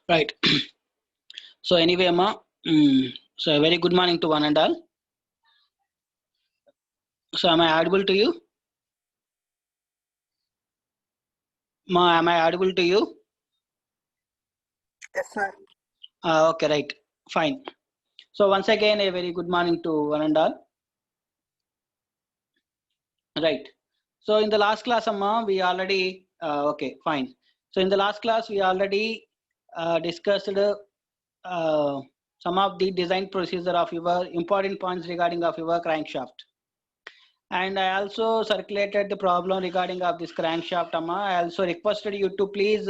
Right. So anyway, Amma, so a very good morning to one and all. So am I audible to you? Ma, am I audible to you? Yes, sir. Okay, right. Fine. So once again, a very good morning to one and all. Right. So in the last class, Amma, we already, okay, fine. So in the last class, we already discussed some of the design procedure of your important points regarding of your crankshaft. And I also circulated the problem regarding of this crankshaft, Amma. I also requested you to please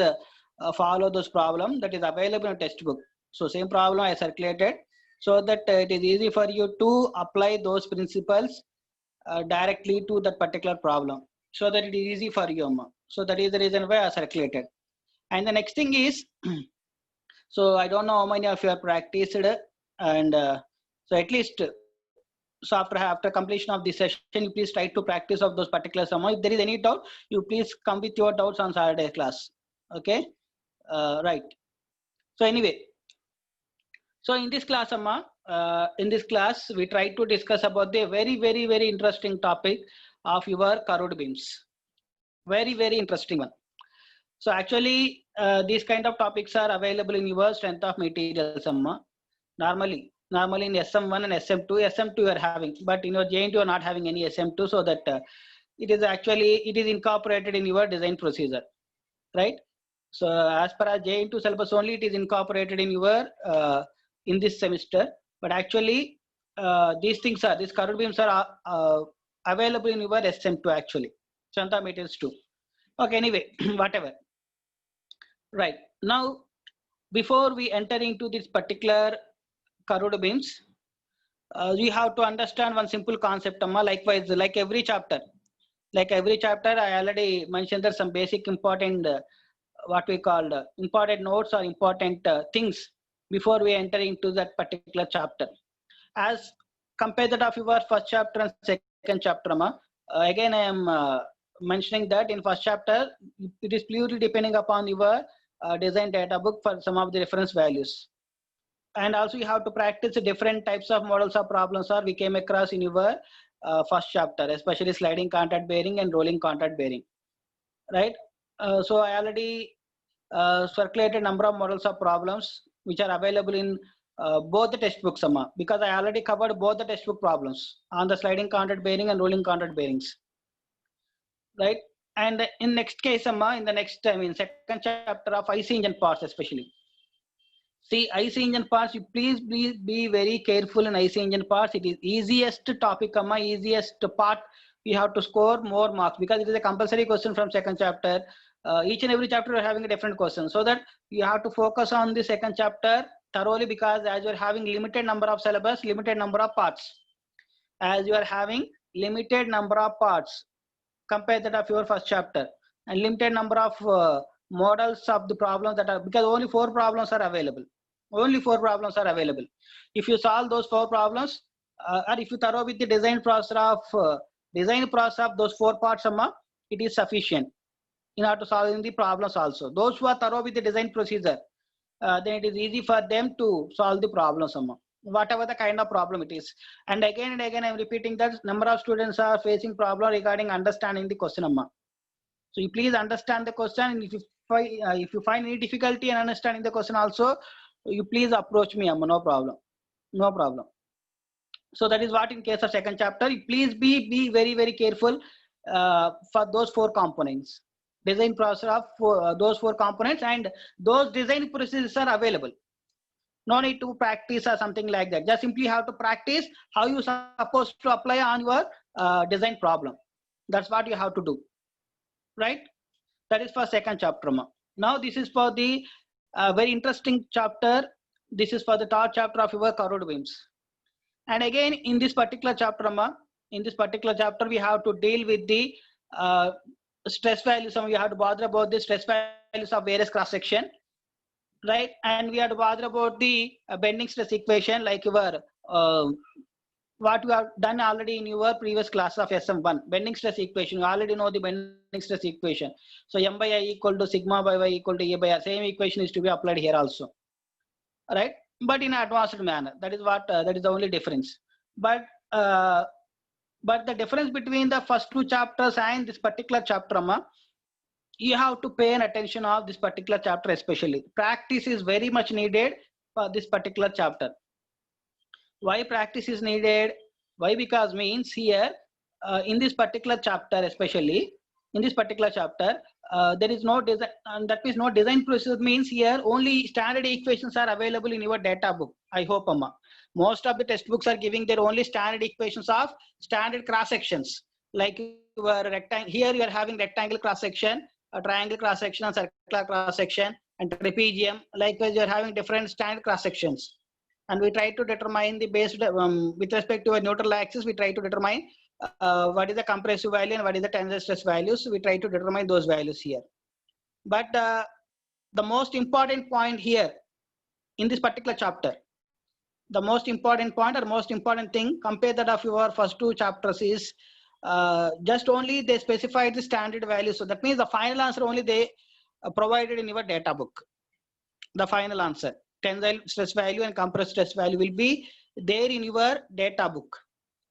follow those problem that is available in textbook. So same problem I circulated so that it is easy for you to apply those principles directly to that particular problem so that it is easy for you, Amma. So that is the reason why I circulated. And the next thing is, so I don't know how many of you have practiced and so at least so after completion of this session, you please try to practice of those particular sum. If there is any doubt, you please come with your doubts on Saturday class. Okay, right. So anyway, so in this class, Amma, in this class, we try to discuss about the very interesting topic of your carotid beams. Very interesting one. So actually, these kind of topics are available in your strength of materials, Amma. Normally in SM1 and SM2, SM2 you are having, but in your JNT you are not having any SM2, so that it is incorporated in your design procedure, right? So as per our JNT syllabus only, it is incorporated in your in this semester, but actually these carotid beams are available in your SM2 actually, strength of materials 2. Okay, anyway, whatever. Right now, before we enter into this particular carotid beams, we have to understand one simple concept, Amma. Likewise, like every chapter, I already mentioned that some basic important what we call important notes or important things before we enter into that particular chapter. As compared that of your first chapter and second chapter, again I am mentioning that in first chapter it is purely depending upon your design data book for some of the reference values, and also you have to practice different types of models of problems or we came across in your first chapter, especially sliding contact bearing and rolling contact bearing, right? So I already circulated number of models of problems which are available in both the textbooks, because I already covered both the textbook problems on the sliding contact bearing and rolling contact bearings, right? And in next case, in the next, second chapter of IC engine parts especially. See, IC engine parts, you please be very careful in IC engine parts. It is easiest topic, easiest part. You have to score more marks because it is a compulsory question from second chapter. Each and every chapter are having a different question, so that you have to focus on the second chapter thoroughly, because as you are having limited number of syllabus, limited number of parts, as you are having limited number of parts compared that of your first chapter, and limited number of models of the problems that are, because only 4 problems are available. Only 4 problems are available. If you solve those 4 problems, or if you thorough with the design process of those 4 parts, it is sufficient in order to solve the problems also. Those who are thorough with the design procedure, then it is easy for them to solve the problems, whatever the kind of problem it is. And again I'm repeating that number of students are facing problem regarding understanding the question, so you please understand the question, and if you find any difficulty in understanding the question also, you please approach me, no problem, no problem. So that is what in case of second chapter, you please be very careful for those 4 components, design process of those 4 components, and those design procedures are available. No need to practice or something like that. Just simply have to practice how you supposed to apply on your design problem. That's what you have to do, right? That is for second chapter. Now this is for the very interesting chapter. This is for the third chapter of your curved beams. And again in this particular chapter, we have to deal with the stress values. We have to bother about the stress values of various cross section, right? And we have to bother about the bending stress equation, like your what you have done already in your previous class of SM1, bending stress equation. You already know the bending stress equation. So M by I equal to sigma by Y equal to A by R. Same equation is to be applied here also, right? But in an advanced manner. That is what that is the only difference. But the difference between the first 2 chapters and this particular chapter, you have to pay an attention of this particular chapter especially. Practice is very much needed for this particular chapter. Why practice is needed? Why? Because means here in this particular chapter, especially in this particular chapter, there is no design, and that means no design process. Means here only standard equations are available in your data book. I hope, most of the textbooks are giving their only standard equations of standard cross sections, like your rectangle. Here you are having rectangle cross section, a triangle cross section, and circular cross section, and trapezium. Likewise, you are having different standard cross sections. And we try to determine the based with respect to a neutral axis, we try to determine what is the compressive value and what is the tensile stress values. So we try to determine those values here. But the most important point here in this particular chapter, the most important point or most important thing compared that of your first 2 chapters is just only they specified the standard value. So that means the final answer only they provided in your data book. The final answer, tensile stress value and compressive stress value, will be there in your data book.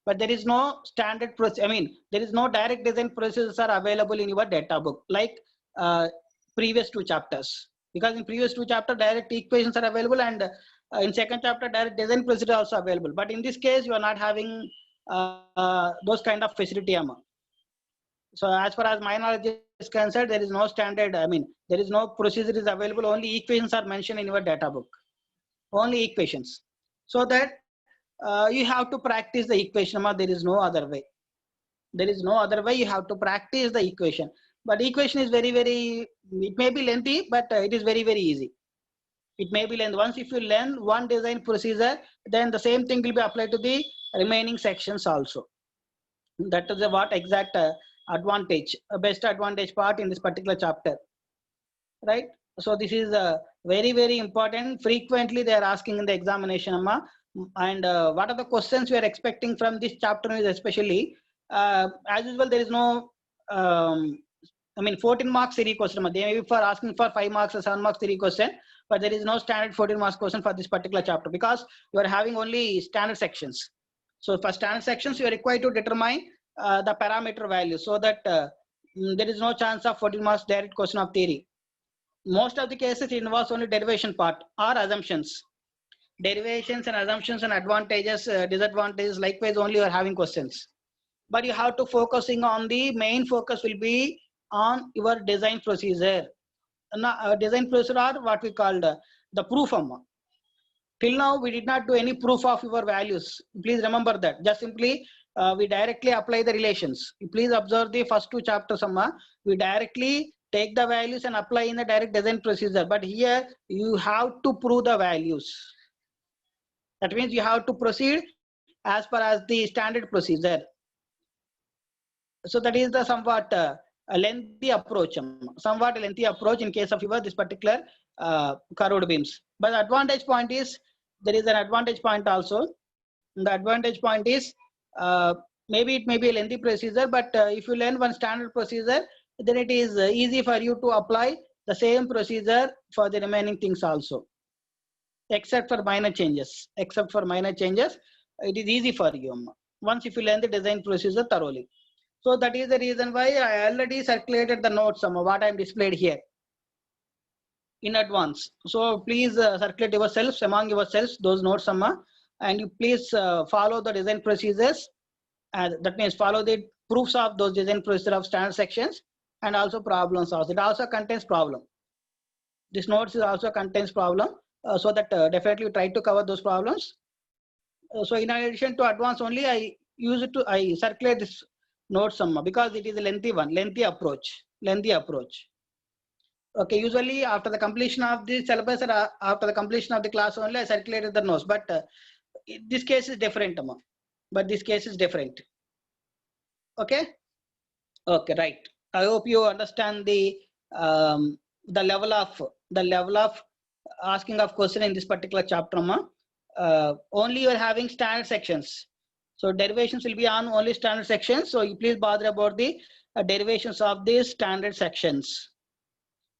But there is no standard process. I mean, there is no direct design procedures are available in your data book like previous 2 chapters. Because in previous 2 chapters, direct equations are available, and in second chapter, direct design procedure also available. But in this case, you are not having those kind of facility. So as far as my knowledge is concerned, there is no standard. I mean, there is no procedure is available. Only equations are mentioned in your data book. Only equations. So that you have to practice the equation. There is no other way. There is no other way. You have to practice the equation. But equation is very, it may be lengthy, but it is very, easy. It may be lengthy. Once if you learn one design procedure, then the same thing will be applied to the remaining sections also. That is what exact advantage, best advantage part in this particular chapter, right? So this is Very, very important. Frequently they are asking in the examination, Amma. And what are the questions we are expecting from this chapter is especially, as usual, there is no, 14 marks theory question. They may be for asking for 5 marks or 7 marks theory question, but there is no standard 14 marks question for this particular chapter because you are having only standard sections. So for standard sections, you are required to determine the parameter value so that there is no chance of 14 marks direct question of theory. Most of the cases it involves only derivation part or assumptions. Derivations and assumptions and advantages, disadvantages, likewise only you are having questions. But you have to focusing on the main focus will be on your design procedure. Design procedure or what we called the proof. Till now we did not do any proof of your values. Please remember that. Just simply we directly apply the relations. Please observe the first 2 chapters. We directly take the values and apply in the direct design procedure. But here you have to prove the values. That means you have to proceed as per as the standard procedure. So that is the somewhat a lengthy approach. Somewhat a lengthy approach in case of your this particular curved beams. But the advantage point is there is an advantage point also. The advantage point is maybe it may be a lengthy procedure, but if you learn one standard procedure, then it is easy for you to apply the same procedure for the remaining things also, except for minor changes. Except for minor changes, it is easy for you once if you learn the design procedure thoroughly. So that is the reason why I already circulated the notes, what I am displayed here in advance. So please circulate yourselves among yourselves those notes, and you please follow the design procedures. That means follow the proofs of those design procedure of standard sections and also problems also. It also contains problem. This notes is also contains problem, so that definitely try to cover those problems. So in addition to advance only, I circulate this notes because it is a lengthy one, lengthy approach. Okay, usually after the completion of the syllabus or after the completion of the class only, I circulated the notes. But this case is different, but this case is different. Okay, right. I hope you understand the level of asking of question in this particular chapter. Only you are having standard sections. So derivations will be on only standard sections. So you please bother about the derivations of these standard sections.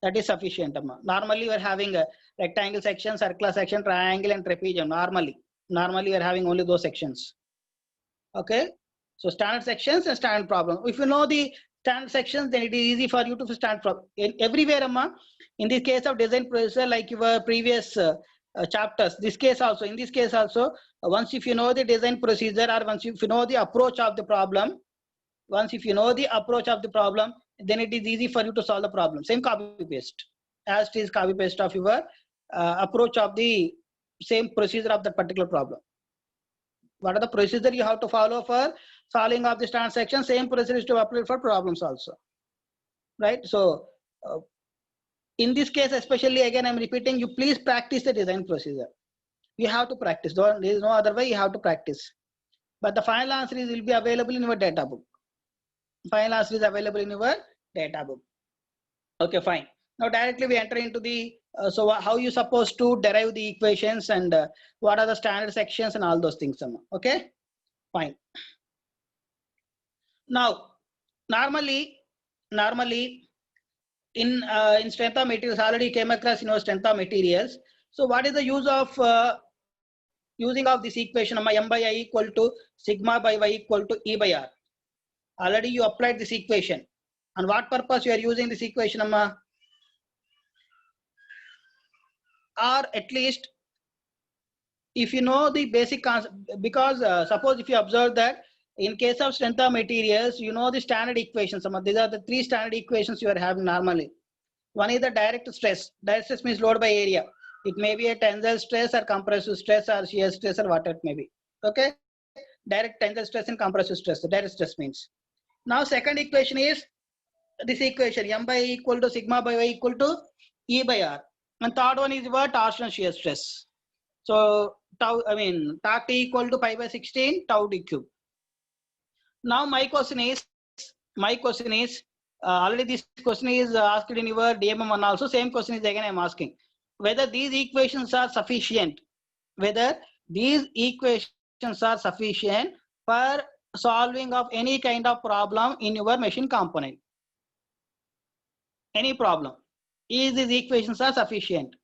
That is sufficient. Normally you are having a rectangle section, circular section, triangle and trapezium. Normally you are having only those sections. Okay. So standard sections and standard problem. If you know the standard sections, then it is easy for you to stand problem. Everywhere, in this case of design procedure, like your previous chapters, in this case also, once if you know the design procedure or once if you know the approach of the problem, then it is easy for you to solve the problem. Same copy paste, as it is copy paste of your approach of the same procedure of that particular problem. What are the procedure you have to follow for solving of the standard section? Same procedure is to apply for problems also, right? So in this case especially, again I'm repeating, you please practice the design procedure. You have to practice. There is no other way. You have to practice. But the final answer will be available in your data book. Final answer is available in your data book. Okay, fine. Now directly we enter into the so how you supposed to derive the equations and what are the standard sections and all those things. Okay, fine. Now normally in strength of materials, already came across in our strength of materials. So what is the use of using of this equation, m by I equal to sigma by y equal to E by R? Already you applied this equation. On what purpose you are using this equation, or at least if you know the basic concept, because suppose if you observe that in case of strength of materials, you know the standard equations. These are the 3 standard equations you are having normally. One is the direct stress. Direct stress means load by area. It may be a tensile stress or compressive stress or shear stress or what it may be. Okay, direct tensile stress and compressive stress. The direct stress means. Now second equation is this equation, m by E equal to sigma by y equal to E by R. And third one is what? Torsion shear stress. So tau, torque T equal to pi by 16 tau d cube. Now my question is already this question is asked in your DMM1 also. Same question is again I am asking. whether these equations are sufficient, whether these equations are sufficient for solving of any kind of problem in your machine component. Any problem. Is these equations are sufficient?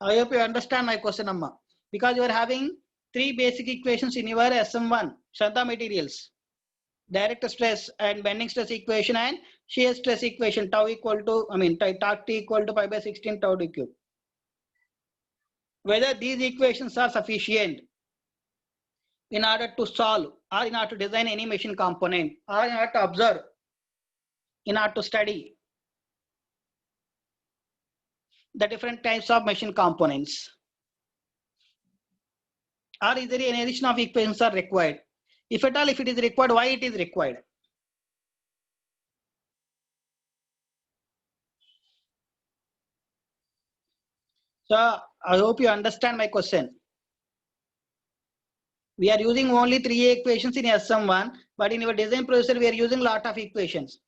I hope you understand my question, Amma. Because you are having three basic equations in your SM1, Shraddha materials. Direct stress and bending stress equation and shear stress equation, tau equal to, tau T equal to pi by 16 tau d cube. Whether these equations are sufficient in order to solve or in order to design any machine component or in order to observe, in order to study the different types of machine components, or is there any addition of equations are required? If at all, if it is required, why it is required? So I hope you understand my question. We are using only 3 equations in SM1, but in your design processor, we are using lot of equations.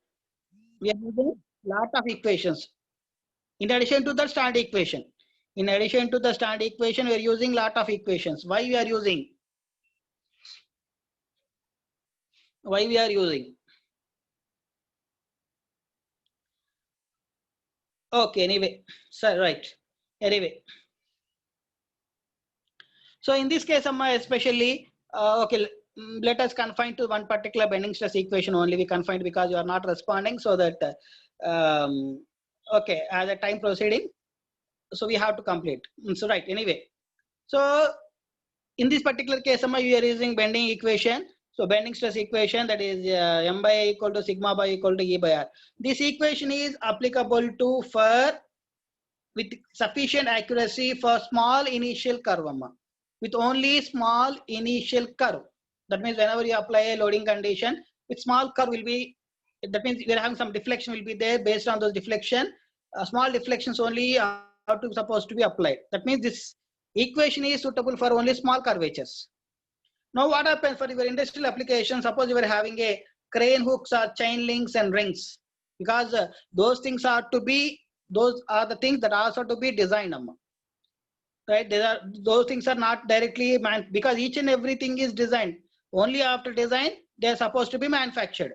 We are using lot of equations. In addition to the standard equation. In addition to the standard equation, we are using lot of equations. Why we are using? Why we are using? Okay, anyway, sir, right. Anyway. So in this case, especially, okay, let us confine to one particular bending stress equation only. We confined because you are not responding, so that okay, as a time proceeding, so we have to complete. So right, anyway. So in this particular case, we are using bending equation. So bending stress equation, that is m by a equal to sigma by equal to E by R. This equation is applicable to for with sufficient accuracy for small initial curve, with only small initial curve. That means whenever you apply a loading condition, with small curve will be, that means we are having some deflection will be there. Based on those deflection, small deflections only are supposed to be applied. That means this equation is suitable for only small curvatures. Now what happens for your industrial application? Suppose you are having a crane hooks or chain links and rings, because those things are to be, those are the things that are also to be designed, right? Those things are not directly because each and everything is designed. Only after design they are supposed to be manufactured.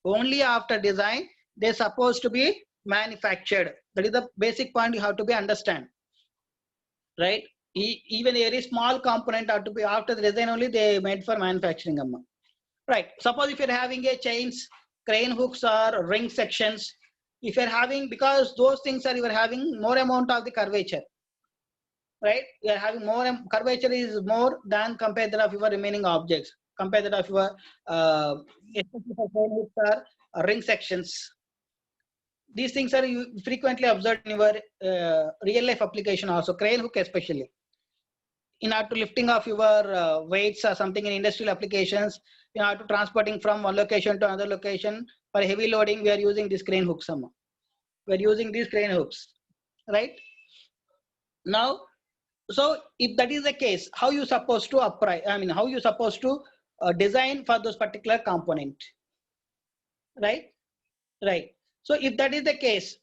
Only after design they are supposed to be manufactured. That is the basic point you have to be understand, right? Even a very small component have to be after the design only they made for manufacturing, right? Suppose if you're having a chains, crane hooks or ring sections, if you're having, because those things are, you are having more amount of the curvature, right? You are having more curvature is more than compared to your remaining objects, compared to your especially for crane hooks or ring sections. These things are frequently observed in your real life application also, crane hook especially. In order to lifting of your weights or something in industrial applications, in order to transporting from one location to another location for heavy loading, we are using this crane hooks. We are using these crane hooks, right? Now, so if that is the case, how you supposed to apply? How you supposed to design for those particular component, right? Right. So if that is the case,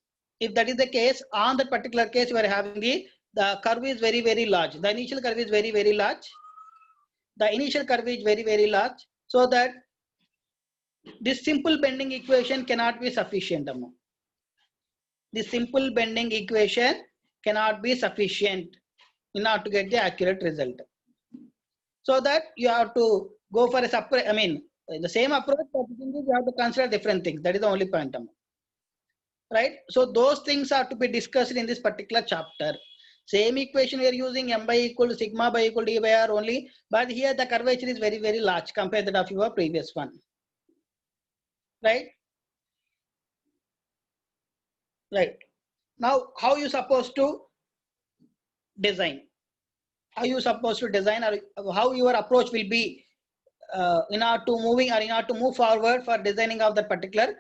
on that particular case, you are having the curve is very, very large. The initial curve is very, very large. The initial curve is very, very large. So that this simple bending equation cannot be sufficient. This simple bending equation cannot be sufficient in order to get the accurate result. So that you have to go for a separate, the same approach, but you have to consider different things. That is the only point. Right? So those things are to be discussed in this particular chapter. Same equation we are using, m by equal to sigma by equal to E by R only, but here the curvature is very, very large compared to that of your previous one. Right? Right. Now, how you supposed to design? How you supposed to design, or how your approach will be in order to moving, or in order to move forward for designing of that particular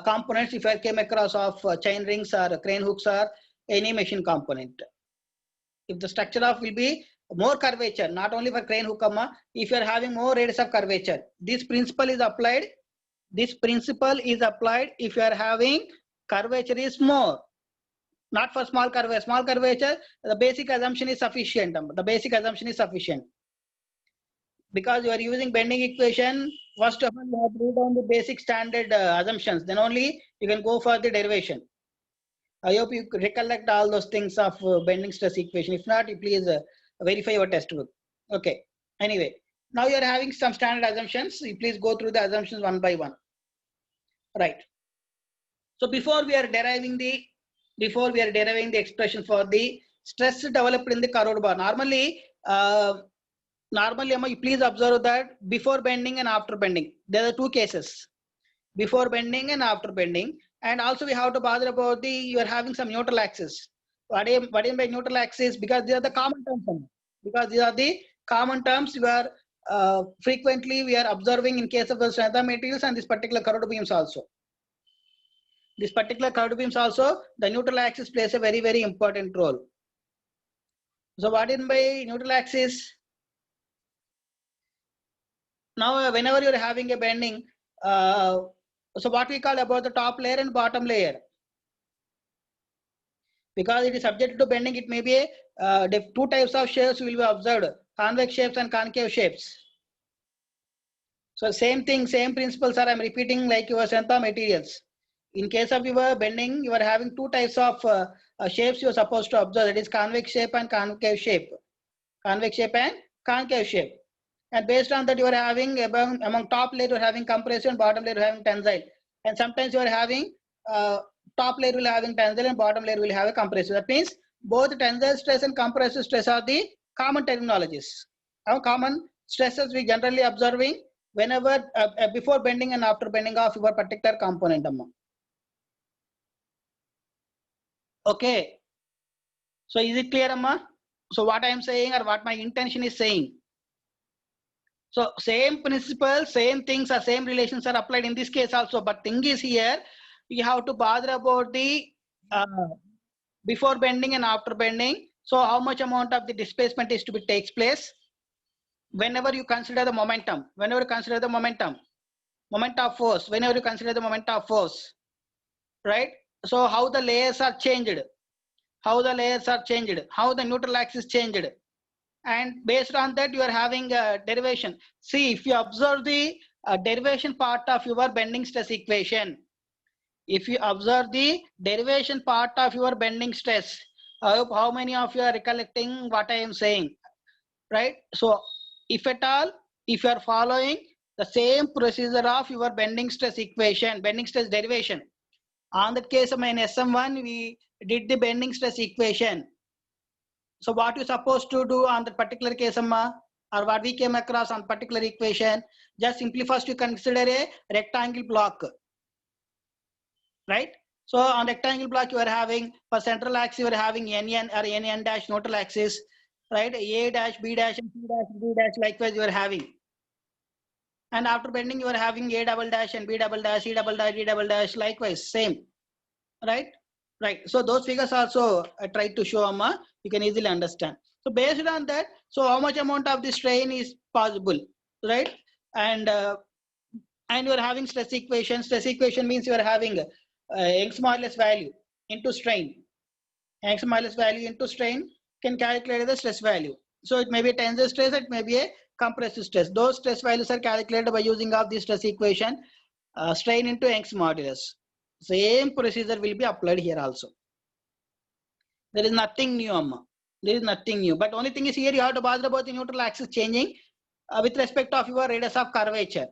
components, if I came across of chain rings or crane hooks or any machine component. If the structure of will be more curvature, not only for crane hook, if you are having more radius of curvature, this principle is applied. This principle is applied if you are having curvature is more, not for small curvature. Small curvature, the basic assumption is sufficient. The basic assumption is sufficient. Because you are using bending equation, first of all, you have to write down the basic standard assumptions. Then only you can go for the derivation. I hope you recollect all those things of bending stress equation. If not, you please verify your textbook. Okay. Anyway, now you are having some standard assumptions. You please go through the assumptions one by one. Right. So before we are deriving the expression for the stress developed in the curved bar. Normally, you please observe that before bending and after bending, there are two cases: before bending and after bending. And also we have to bother about the you are having some neutral axis. What is by neutral axis? Because these are the common terms. Because these are the common terms we are frequently we are observing in case of the strength of materials and this particular curved beams also. This particular curved beams also, the neutral axis plays a very, very important role. So what is by neutral axis? Now, whenever you are having a bending, so what we call about the top layer and bottom layer. Because it is subject to bending, it may be two types of shapes will be observed: convex shapes and concave shapes. So same thing, same principles are I am repeating like your strength of materials. In case of your bending, you are having two types of shapes you are supposed to observe. That is convex shape and concave shape. Convex shape and concave shape. And based on that, you are having among top layer you are having compression, bottom layer you are having tensile. And sometimes you are having top layer will having tensile and bottom layer will have a compression. That means both tensile stress and compressive stress are the common terminologies. Our common stresses we generally observing whenever before bending and after bending of your particular component. Okay. So is it clear, Amma? So what I am saying or what my intention is saying. So same principle, same things or same relations are applied in this case also. But thing is here, we have to bother about the before bending and after bending. So how much amount of the displacement is to be takes place whenever you consider the momentum. Whenever you consider the moment of force. Whenever you consider the moment of force, right? So how the layers are changed. How the layers are changed, how the neutral axis changed, and based on that you are having a derivation. See, if you observe the derivation part of your bending stress equation, if you observe the derivation part of your bending stress, I hope how many of you are recollecting what I am saying, right? So if at all, if you are following the same procedure of your bending stress equation, bending stress derivation, on that case of in SM1 we did the bending stress equation. So what you supposed to do on that particular case, Amma, or what we came across on particular equation, just simply first you consider a rectangle block, right? So on rectangle block you are having for central axis you are having NN or NN dash neutral axis, right? A dash, B dash, and C dash, D dash likewise you are having. And after bending you are having A double dash and B double dash, C double dash, D double dash likewise same, right? Right. So those figures also I tried to show, Amma. You can easily understand. So based on that, so how much amount of the strain is possible, right? And you are having stress equation. Stress equation means you are having Young's modulus value into strain. Young's modulus value into strain can calculate the stress value. So it may be a tensile stress, it may be a compressive stress. Those stress values are calculated by using of the stress equation, strain into Young's modulus. Same procedure will be applied here also. There is nothing new, Amma. There is nothing new. But only thing is here you have to bother about the neutral axis changing with respect of your radius of curvature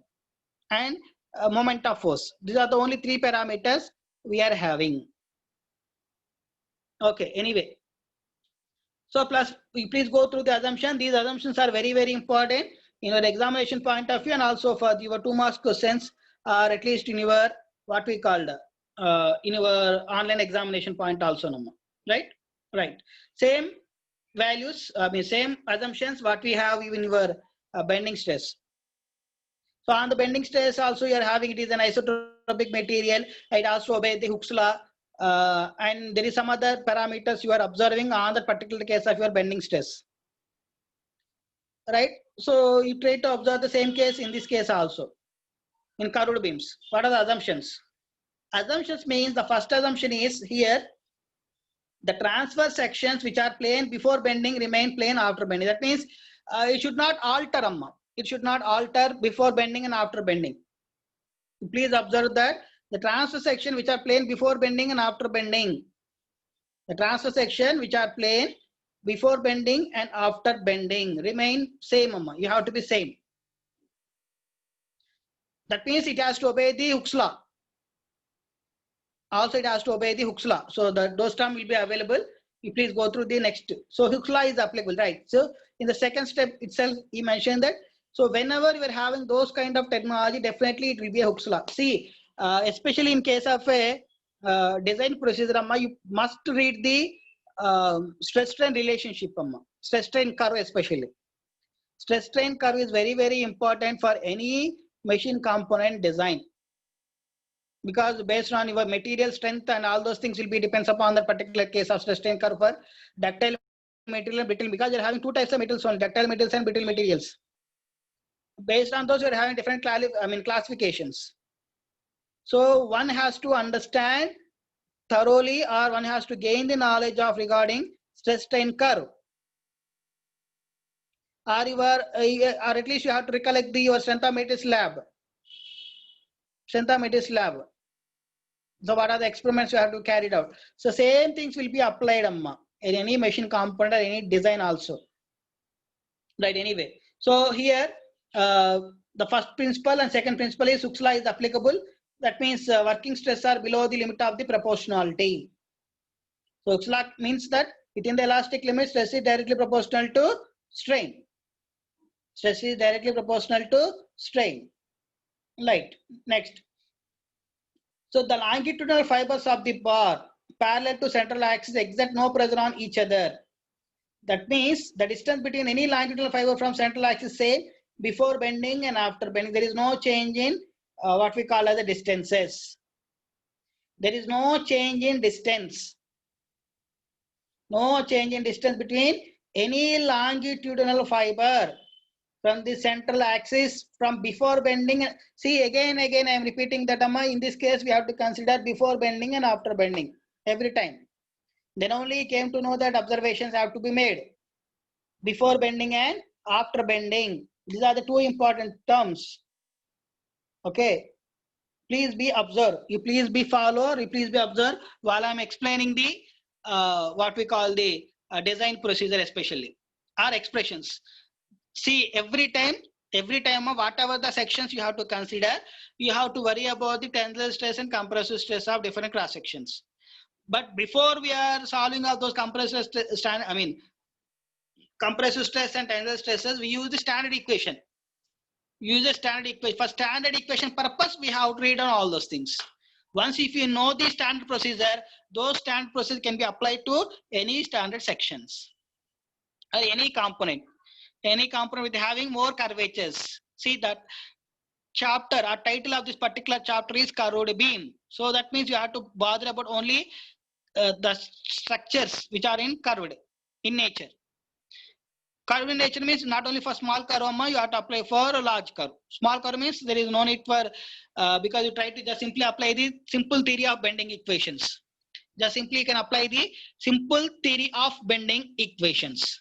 and moment of force. These are the only three parameters we are having. Okay, anyway. So plus, please go through the assumption. These assumptions are very, very important in your examination point of view and also for your 2 marks questions or at least in your what we called in your online examination point also, right? Right. Same values, same assumptions what we have in your bending stress. So on the bending stress also you are having it is an isotropic material. It also obeys the Hooke's law. And there is some other parameters you are observing on the particular case of your bending stress, right? So you try to observe the same case in this case also in curved beams. What are the assumptions? Assumptions means the first assumption is here The transverse sections which are plain before bending remain plain after bending. That means it should not alter, Amma. It should not alter before bending and after bending. Please observe that the transverse section which are plain before bending and after bending. The transverse section which are plain before bending and after bending remain same, Amma. You have to be same. That means it has to obey the Hooke's law. Also, it has to obey the Hooke's law. So those terms will be available. You please go through the next. So Hooke's law is applicable, right? So in the second step itself, he mentioned that. So whenever you are having those kind of terminology, definitely it will be a Hooke's law. See, especially in case of a design procedure, Amma, you must read the stress strain relationship, Amma. Stress strain curve especially. Stress strain curve is very, very important for any machine component design. Because based on your material strength and all those things will be depends upon the particular case of stress strain curve for ductile material and brittle, because you're having two types of materials, on ductile materials and brittle materials. Based on those, you're having different classifications. So one has to understand thoroughly, or one has to gain the knowledge of regarding stress strain curve, or or at least you have to recollect your strength of materials lab. Strength of materials lab. So what are the experiments you have to carry out? So same things will be applied, Amma, in any machine component or any design also. Right, anyway. So here, the first principle and second principle is Hooke's law is applicable. That means working stress are below the limit of the proportionality. So Hooke's law means that within the elastic limit, stress is directly proportional to strain. Stress is directly proportional to strain. Right, next. So the longitudinal fibers of the bar parallel to central axis exert no pressure on each other. That means the distance between any longitudinal fiber from central axis, say before bending and after bending, there is no change in what we call as the distances. There is no change in distance. No change in distance between any longitudinal fiber from the central axis from before bending. See, again I am repeating that, Amma, in this case we have to consider before bending and after bending every time. Then only came to know that observations have to be made before bending and after bending. These are the two important terms. Okay, please be observed. You please be follow. You please be observed while I'm explaining the what we call the design procedure, especially or expressions. See, every time whatever the sections you have to consider, you have to worry about the tensile stress and compressive stress of different cross sections. But before we are solving all those compressive stress and tensile stresses, we use the standard equation. Use a standard equation. For standard equation purpose, we have to read on all those things. Once if you know the standard procedure, those standard procedures can be applied to any standard sections or any component. Any component with having more curvatures. See that chapter or title of this particular chapter is curved beam. So that means you have to bother about only the structures which are in curved in nature. Curved in nature means not only for small curve, you have to apply for a large curve. Small curve means there is no need for because you try to just simply apply the simple theory of bending equations. Just simply you can apply the simple theory of bending equations.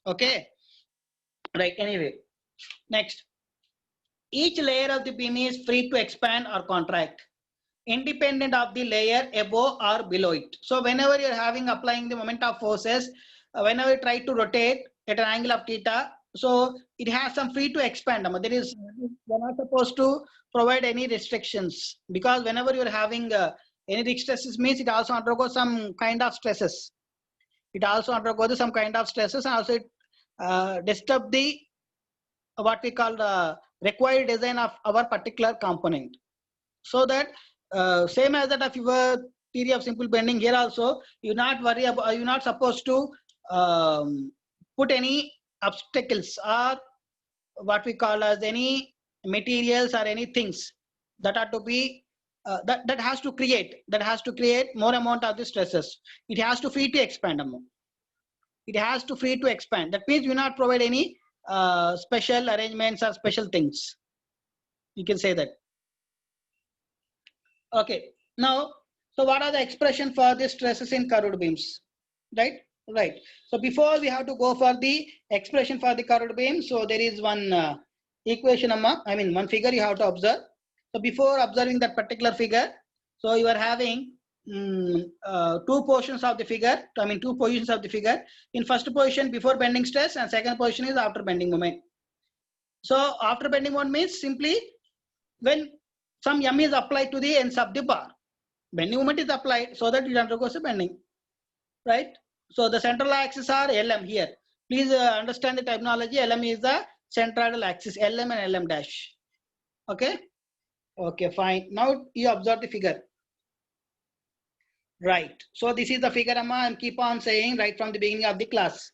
Okay. Right, anyway, next. Each layer of the beam is free to expand or contract, independent of the layer above or below it. So whenever you're applying the moment of forces, whenever you try to rotate at an angle of theta, so it has some free to expand. You're not supposed to provide any restrictions, because whenever you're having any stresses means it also undergoes some kind of stresses. It also undergoes some kind of stresses, and also it disturb the what we call the required design of our particular component. So that same as that of your theory of simple bending, here also you're not worry about, you're not supposed to put any obstacles or what we call as any materials or any things that are to be that has to create more amount of the stresses. It has to free to expand amount. It has to free to expand. That means you not provide any special arrangements or special things. You can say that. Okay. Now, So what are the expression for the stresses in curved beams? Right? Right. So before we have to go for the expression for the curved beam, so there is one equation, one figure you have to observe. So before observing that particular figure, so you are having two portions of the figure, two positions of the figure. In first position before bending stress and second position is after bending moment. So after bending moment means simply when some M is applied to the ends of the bar. Bending moment is applied so that it undergoes a bending, right? So the central axis are LM here. Please understand the terminology. LM is the central axis, LM and LM dash. Okay. Okay, fine. Now you observe the figure. Right. So this is the figure, I'm keep on saying right from the beginning of the class.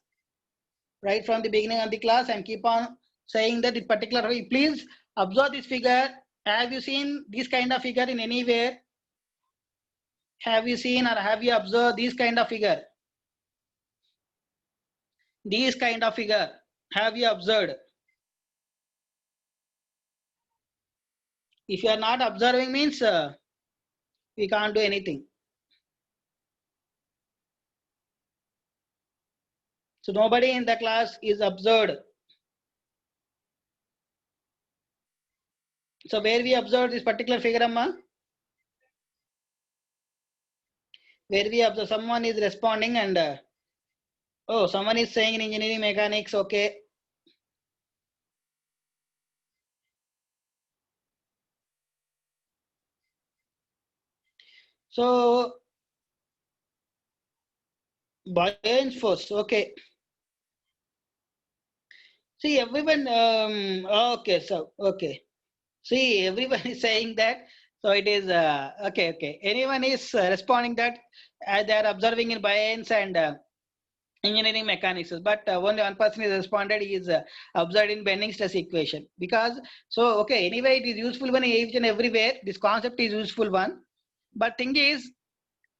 Right from the beginning of the class, and keep on saying that in particular, please observe this figure. Have you seen this kind of figure in anywhere? Have you seen or have you observed this kind of figure? This kind of figure, have you observed? If you are not observing means we can't do anything. So nobody in the class is observed. So where we observe this particular figure, Amma? Where we observe, someone is responding and oh, someone is saying in engineering mechanics, okay. So buoyant force, okay. See everyone, okay, so okay. See everyone is saying that, so it is okay, okay. Anyone is responding that they are observing in buoyance and engineering mechanics, but only one person is responded, he is observed in bending stress equation. Because so okay, anyway it is useful one each and everywhere, this concept is useful one, but thing is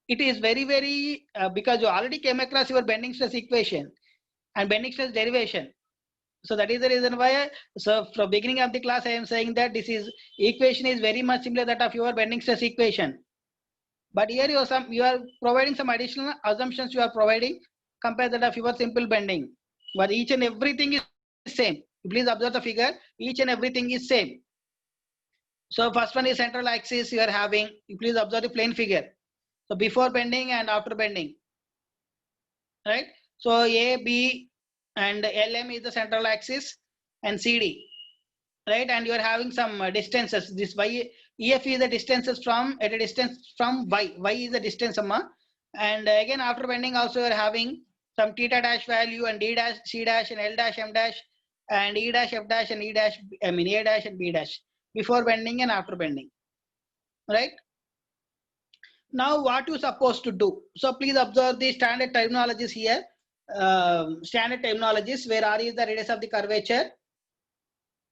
it is very because you already came across your bending stress equation and bending stress derivation. So that is the reason why, so from beginning of the class I am saying that this is equation is very much similar that of your bending stress equation, but here you are providing some additional assumptions you are providing compared to that of your simple bending, but each and everything is same. Please observe the figure, each and everything is same. So first one is central axis you are having, you please observe the plane figure. So before bending and after bending, right? So A, B and LM is the central axis and CD, right? And you are having some distances. This Y, EF is the distances from, at a distance from Y. Y is the distance, and again after bending also you are having some theta dash value and D dash, C dash and L dash, M dash and E dash, F dash and E dash, A dash and B dash before bending and after bending, right? Now what you supposed to do? So please observe the standard terminologies here. Standard terminologies where R is the radius of the curvature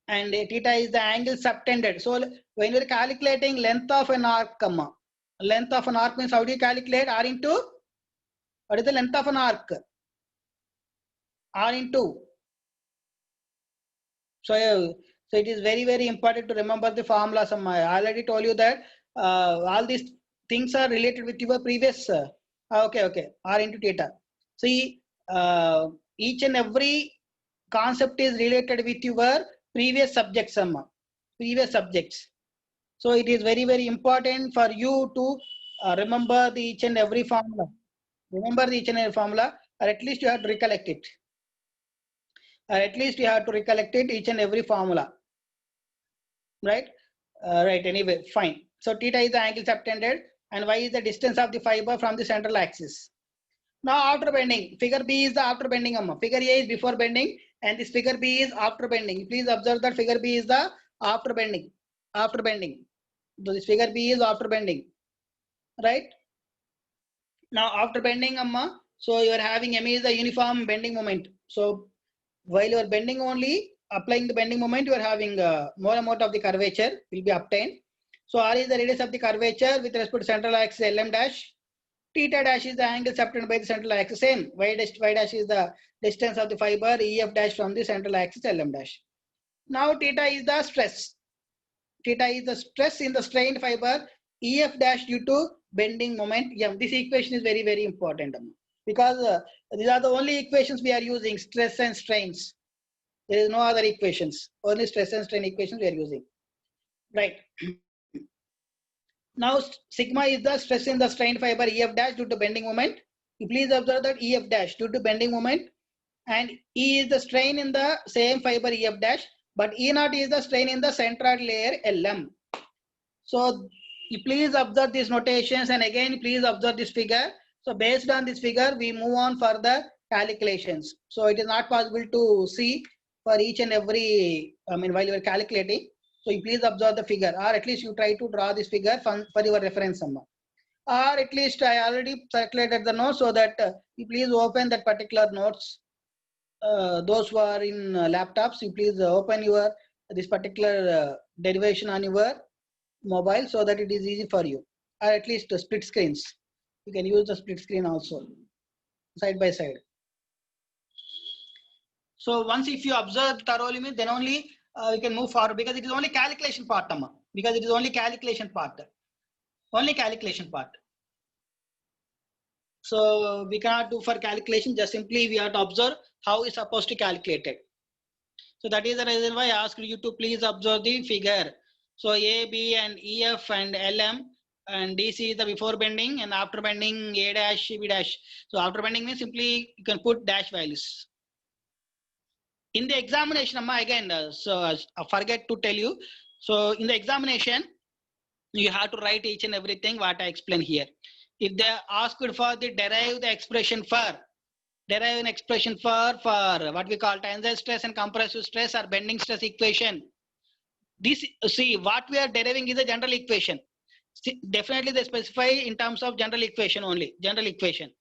and theta is the angle subtended. So when you're calculating length of an arc, length of an arc means how do you calculate? R into, what is the length of an arc? R into. So it is very important to remember the formulas. I already told you that all these things are related with your previous. Okay. R into theta. See, each and every concept is related with your previous subjects, previous subjects. So it is very important for you to remember the each and every formula. Remember the each and every formula, or at least you have to recollect it. At least you have to recollect it, each and every formula, right? Right, anyway, fine. So theta is the angle subtended and Y is the distance of the fiber from the central axis. Now after bending, figure B is the after bending, figure A is before bending and this figure B is after bending. Please observe that figure B is the after bending. So this figure B is after bending, right? Now after bending, so you are having M is the uniform bending moment. So while you are bending only, applying the bending moment, you are having more amount of the curvature will be obtained. So R is the radius of the curvature with respect to central axis LM dash. Theta dash is the angle subtended by the central axis. Same. Y dash is the distance of the fiber. EF dash from the central axis LM dash. Now theta is the stress. Theta is the stress in the strained fiber. EF dash due to bending moment m. This equation is very, very important because these are the only equations we are using, stress and strains. There is no other equations, only stress and strain equations we are using, right? Now sigma is the stress in the strained fiber EF dash due to bending moment. You please observe that EF dash due to bending moment, and E is the strain in the same fiber EF dash, but E naught is the strain in the centroid layer LM. So you please observe these notations, and again please observe this figure. So based on this figure, we move on for the calculations. So it is not possible to see for each and every, while you are calculating. So you please observe the figure, or at least you try to draw this figure for your reference number. Or at least I already calculated the notes, so that you please open that particular notes. Those who are in laptops, you please open this particular derivation on your mobile, so that it is easy for you, or at least split screens. You can use the split screen also, side by side. So once if you observe thoroughly, then only you can move forward, because it is only calculation part, because it is only calculation part. Only calculation part. So we cannot do for calculation, just simply we have to observe how it's supposed to calculate it. So that is the reason why I asked you to please observe the figure. So A, B and EF and LM and DC is the before bending, and after bending A dash, B dash. So after bending means simply you can put dash values. In the examination, again, so I forget to tell you. So in the examination, you have to write each and everything what I explain here. If they asked for the derive an expression for what we call tensile stress and compressive stress or bending stress equation. This, see, what we are deriving is a general equation. See, definitely they specify in terms of general equation only, general equation.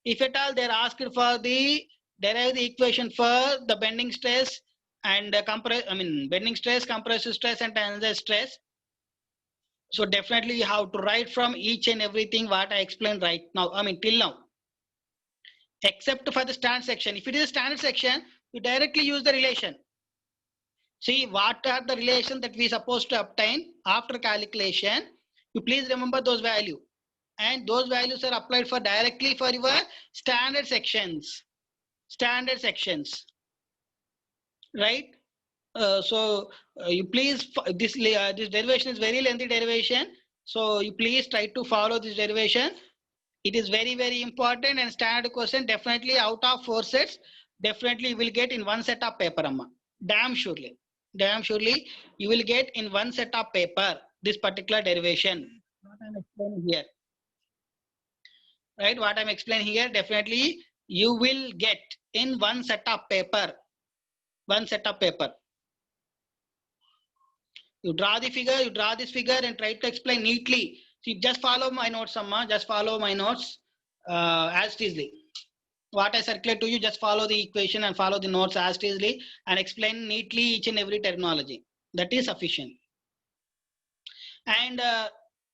If at all they are asked for the derive the equation for the bending stress and bending stress, compressive stress and tensile stress. So definitely you have to write from each and everything what I explained right now, till now. Except for the standard section. If it is a standard section, you directly use the relation. See, what are the relation that we are supposed to obtain after calculation? You please remember those values. And those values are applied for directly for your standard sections. Standard sections. Right? You please, this derivation is very lengthy derivation. So you please try to follow this derivation. It is very, very important, and standard question definitely out of 4 sets, definitely you will get in one set of paper, amma. Damn surely you will get in one set of paper this particular derivation. What I'm explaining here, right? What I'm explaining here, definitely you will get in one set of paper. One set of paper. You draw the figure, you draw this figure, and try to explain neatly. See, just follow my notes, amma. Just follow my notes as easily. What I circulate to you, just follow the equation and follow the notes as easily and explain neatly each and every terminology. That is sufficient. And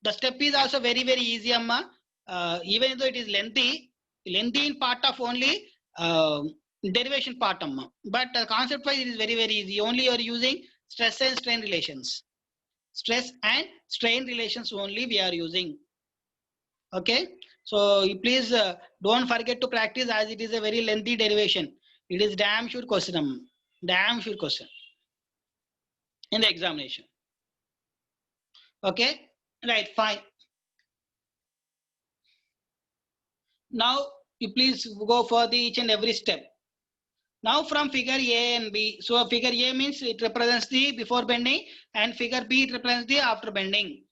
the step is also very, very easy, amma. Even though it is lengthy in part of only derivation part, amma. But concept wise, it is very, very easy. Only you are using stress and strain relations. Stress and strain relations only we are using. Okay. So you please don't forget to practice, as it is a very lengthy derivation. It is damn sure question. Damn sure question in the examination. Okay. Right. Fine. Now you please go for the each and every step. Now from figure A and B. So figure A means it represents the before bending, and figure B it represents the after bending.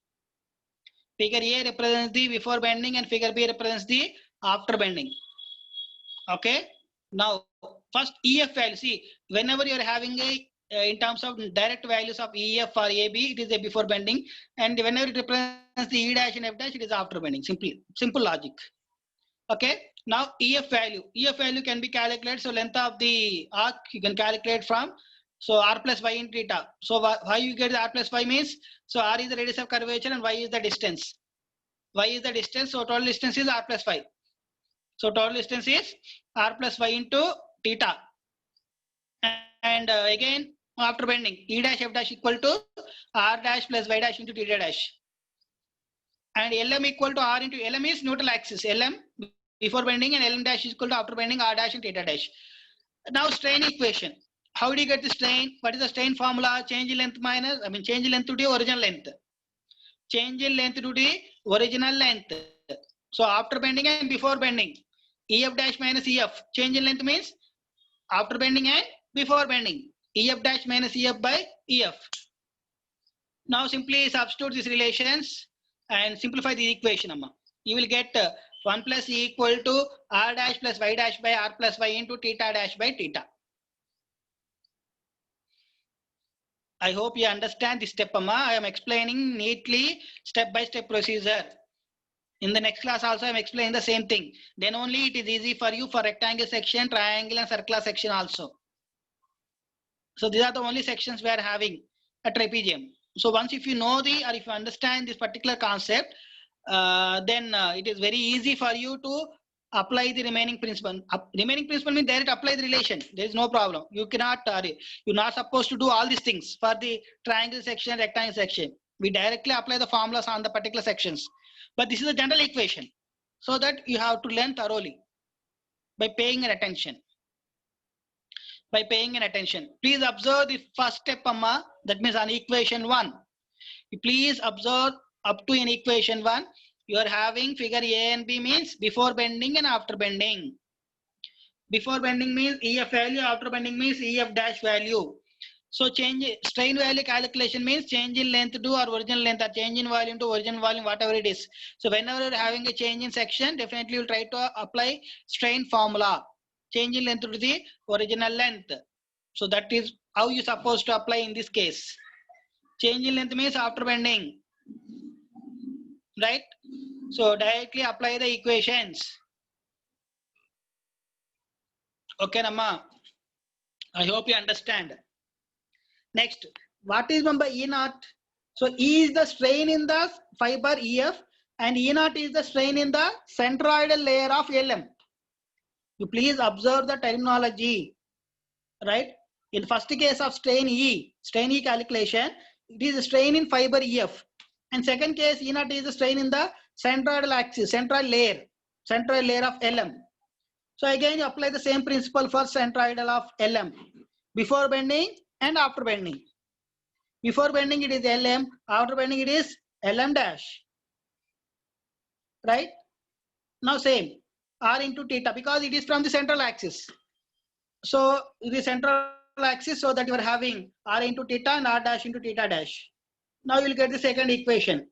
Figure A represents the before bending and figure B represents the after bending. Okay. Now first EF value. See, whenever you are having a in terms of direct values of EF or AB, it is a before bending, and whenever it represents the E dash and F dash, it is after bending. Simple logic. Okay. Now EF value can be calculated. So length of the arc you can calculate from, so R plus Y in theta. So why you get the R plus Y means, so R is the radius of curvature and Y is the distance. Y is the distance. So total distance is R plus Y. So total distance is R plus Y into theta. And again after bending, E dash F dash equal to R dash plus Y dash into theta dash. and LM equal to R into LM is neutral axis. LM before bending and LM dash is equal to after bending R dash and theta dash. Now strain equation. How do you get the strain? What is the strain formula? Change in length minus, change in length to the original length. Change in length to the original length. So after bending and before bending, EF dash minus EF. Change in length means after bending and before bending. EF dash minus EF by EF. Now simply substitute these relations and simplify the equation. You will get 1 plus E equal to R dash plus Y dash by R plus Y into theta dash by theta. I hope you understand this step, I am explaining neatly step-by-step procedure. In the next class also I am explaining the same thing. Then only it is easy for you for rectangle section, triangle and circular section also. So these are the only sections we are having a trapezium. So once if you know or if you understand this particular concept, then it is very easy for you to apply the remaining principle. Remaining principle means direct apply the relation. There is no problem. You cannot, you're not supposed to do all these things for the triangle section, rectangle section. We directly apply the formulas on the particular sections. But this is a general equation. So that you have to learn thoroughly by paying attention. By paying attention. Please observe the first step, that means on equation 1. Please observe up to in equation 1. You are having figure A and B means before bending and after bending. Before bending means EF value, after bending means EF dash value. So change strain value calculation means change in length to or original length or change in volume to original volume, whatever it is. So whenever you're having a change in section, definitely you'll try to apply strain formula. Change in length to the original length. So that is how you're supposed to apply in this case. Change in length means after bending. Right? So directly apply the equations. Okay, Namma. I hope you understand. Next, what is meant by E naught? So E is the strain in the fiber EF and E naught is the strain in the centroidal layer of LM. You please observe the terminology. Right? In first case of strain E calculation, it is a strain in fiber EF. And second case, E naught is the strain in the centroidal axis, central layer of LM. So again, you apply the same principle for centroidal of LM. Before bending and after bending. Before bending it is LM, after bending it is LM dash. Right? Now same, R into theta because it is from the central axis. So the central axis, so that you are having R into theta and R dash into theta dash. Now you will get the second equation.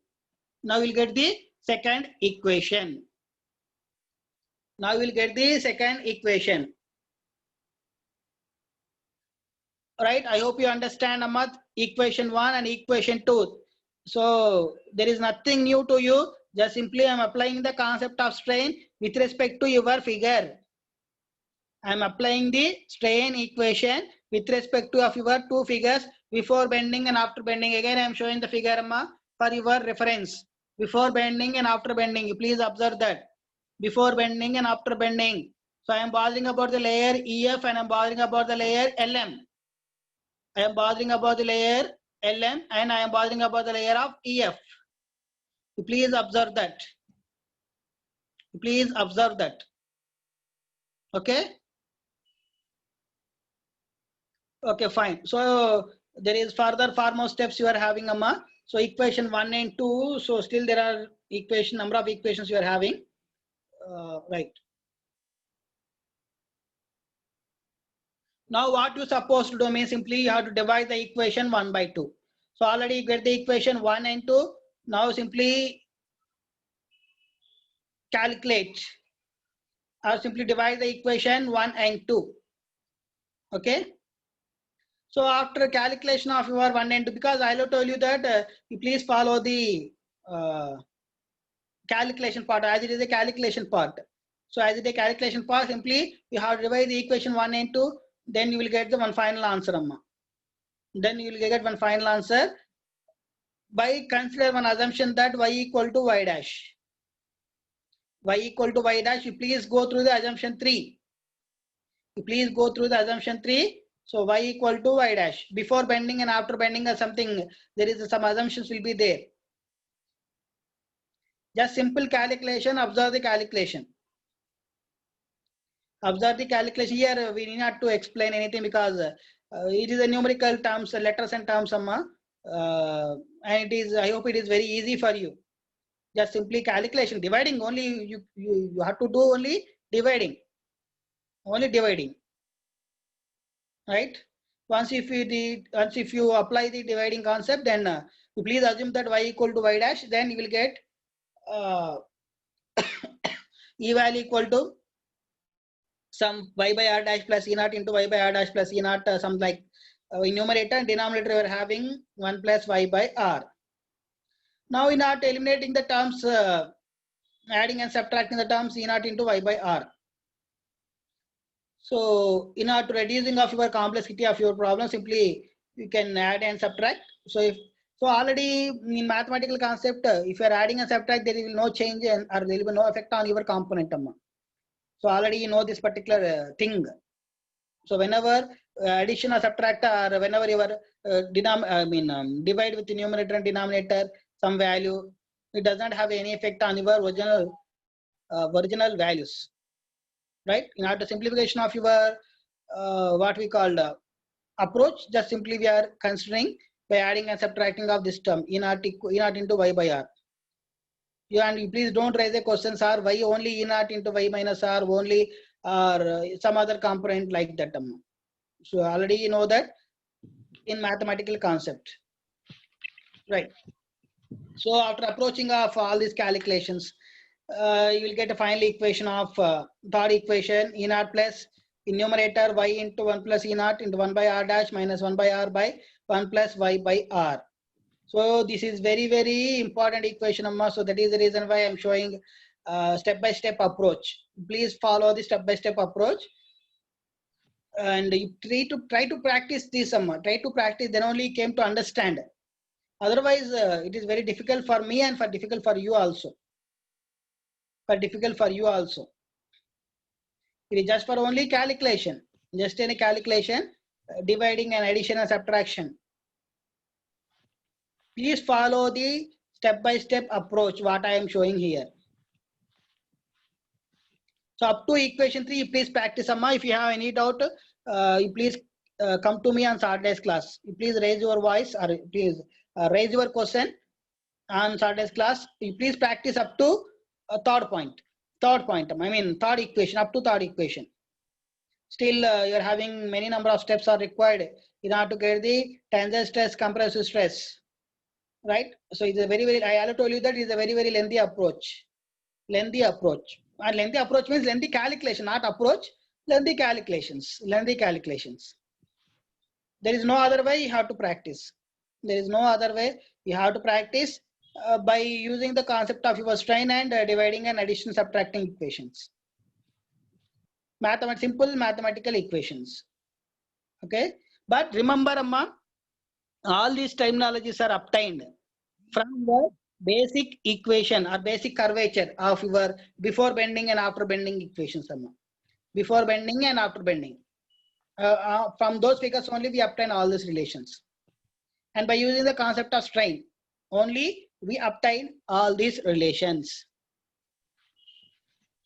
Now you will get the second equation. Now you will get the second equation. Right? I hope you understand, Ahmad, equation 1 and equation 2. So there is nothing new to you. Just simply I am applying the concept of strain with respect to your figure. I am applying the strain equation with respect to of your two figures before bending and after bending. Again I am showing the figure, Amma, for your reference. Before bending and after bending. You please observe that. Before bending and after bending. So I am bothering about the layer EF and I am bothering about the layer LM. I am bothering about the layer LM and I am bothering about the layer of EF. You please observe that. You please observe that. Okay. Okay, fine. So there is further 4 more steps you are having, Amma. So equation 1 and 2. So still there are number of equations you are having. Right. Now what you supposed to do means simply you have to divide the equation 1 by 2. So already you get the equation 1 and 2. Now simply calculate or simply divide the equation 1 and 2. Okay. So after calculation of your 1 and 2, because I will tell you that you please follow the calculation part as it is a calculation part. So as it is a calculation part, simply you have to divide the equation 1 and 2, then you will get the one final answer, Amma. Then you will get one final answer by consider one assumption that y equal to y dash. Y equal to y dash, you please go through the assumption 3. You please go through the assumption 3. So y equal to y dash. Before bending and after bending or something, there is some assumptions will be there. Just simple calculation, observe the calculation. Observe the calculation. Here we need not to explain anything because it is a numerical terms, letters and terms, and it is, I hope it is very easy for you. Just simply calculation, dividing only, you have to do only dividing. Only dividing. Right? Once if you apply the dividing concept, then you please assume that y equal to y dash, then you will get e value equal to some y by r dash plus e naught into y by r dash plus e naught, some like in numerator and denominator we are having 1 plus y by r. Now in order to eliminating the terms, adding and subtracting the terms e naught into y by r. So in order to reducing of your complexity of your problem, simply you can add and subtract. So already in mathematical concept, if you are adding and subtract, there will no change or there will be no effect on your component. So already you know this particular thing. So whenever addition or subtract, or whenever you are divide with the numerator and denominator some value, it does not have any effect on your original values. Right? In order to simplification of your what we call approach, just simply we are considering by adding and subtracting of this term e naught into y by r. And you please don't raise a question, sir, why only e naught into y minus r only, or some other component like that. So already you know that in mathematical concept, right? So after approaching of all these calculations, you will get a final equation of third equation e naught plus in numerator y into 1 plus e naught into 1 by r dash minus 1 by r by 1 plus y by r. So this is very, very important equation, Amma. So that is the reason why I'm showing step-by-step approach. Please follow the step-by-step approach, and you try to practice this, Amma. Try to practice, then only came to understand. Otherwise, it is very difficult for me and difficult for you also. Difficult for you also. It is just for only calculation, just any calculation, dividing and addition and subtraction. Please follow the step-by-step approach what I am showing here. So up to equation 3, please practice, Amma. If you have any doubt, you please come to me on Saturday's class. You please raise your voice, or please raise your question on Saturday's class. You please practice up to third point. Third equation, up to third equation. Still, you're having many number of steps are required in order to get the tensile stress, compressive stress. Right? So it's a very, very, I already told you that it's a very, very lengthy approach. Lengthy approach. And lengthy approach means lengthy calculation, not approach, lengthy calculations. Lengthy calculations. There is no other way, you have to practice. There is no other way, you have to practice by using the concept of your strain and dividing and addition subtracting equations. Simple mathematical equations. Okay. But remember, Amma, all these terminologies are obtained from the basic equation or basic curvature of your before bending and after bending equations. Before bending and after bending. From those figures only we obtain all these relations. And by using the concept of strain, only we obtain all these relations.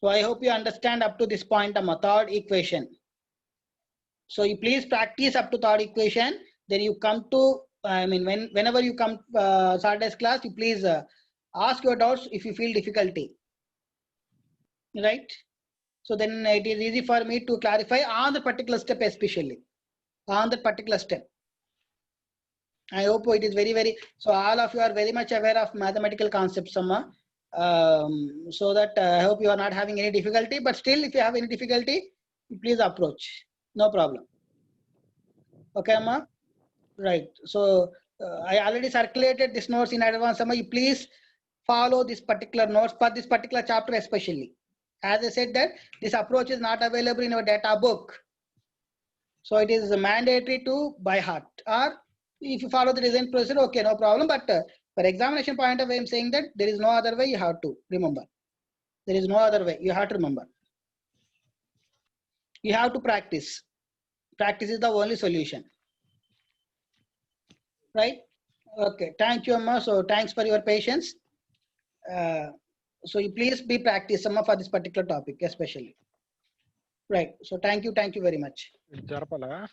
So I hope you understand up to this point, the third equation. So you please practice up to third equation. Then you come to, whenever you come Saturday's class, you please ask your doubts if you feel difficulty. Right? So then it is easy for me to clarify on the particular step, especially on the particular step. I hope it is very, very, so all of you are very much aware of mathematical concepts, Amma. So that I hope you are not having any difficulty, but still if you have any difficulty, please approach, no problem. Okay, Amma? Right. So I already circulated this notes in advance, Amma. You please follow this particular notes for this particular chapter especially. As I said that this approach is not available in your data book. So it is mandatory to by heart, or if you follow the design procedure, okay, no problem. But for examination point of view, I'm saying that there is no other way, you have to remember. There is no other way, you have to remember. You have to practice. Practice is the only solution. Right? Okay, thank you, Amma. So thanks for your patience. So you please be practice some for this particular topic especially. Right. So thank you very much. జరపాలా